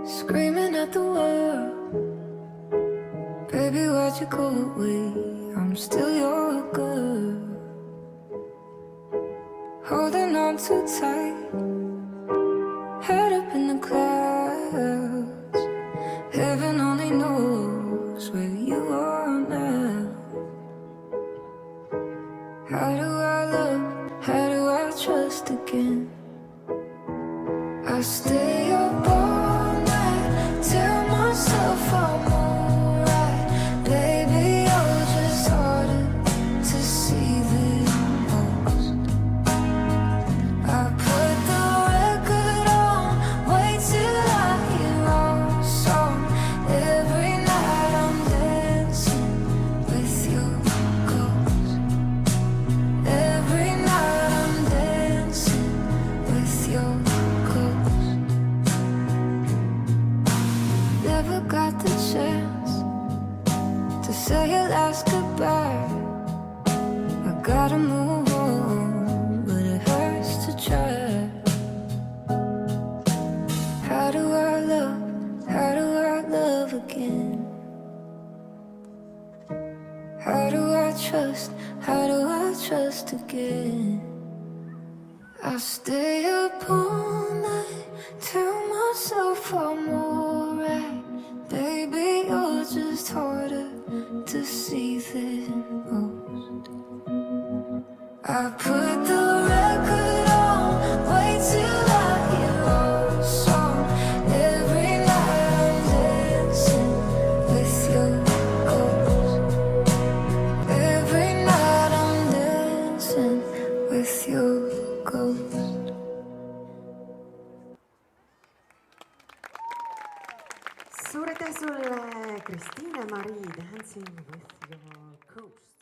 screaming at the world. Baby, why'd you go away? I'm still your girl. Holding on too tight, head up in the clouds. Heaven only knows where you are now. How do I love? How do I trust again? I stay up all night, tell myself I'm alright. Baby, you're just harder to see than most. I put the record on, wait till I hear our song. Every night I'm dancing with your ghost. Every night I'm dancing with your ghost. Never got the chance to say your last goodbye. I gotta move on, but it hurts to try. How do I love? How do I love again? How do I trust? How do I trust again? I stay up all night, tell myself I'm alright. Baby, you're just harder to see than most. I put the record on, wait till I hear our song. Every night I'm dancing with your ghost. Every night I'm dancing with your ghost. Suur aitäh sulle, Kristiine Marii, Dancing with your ghost.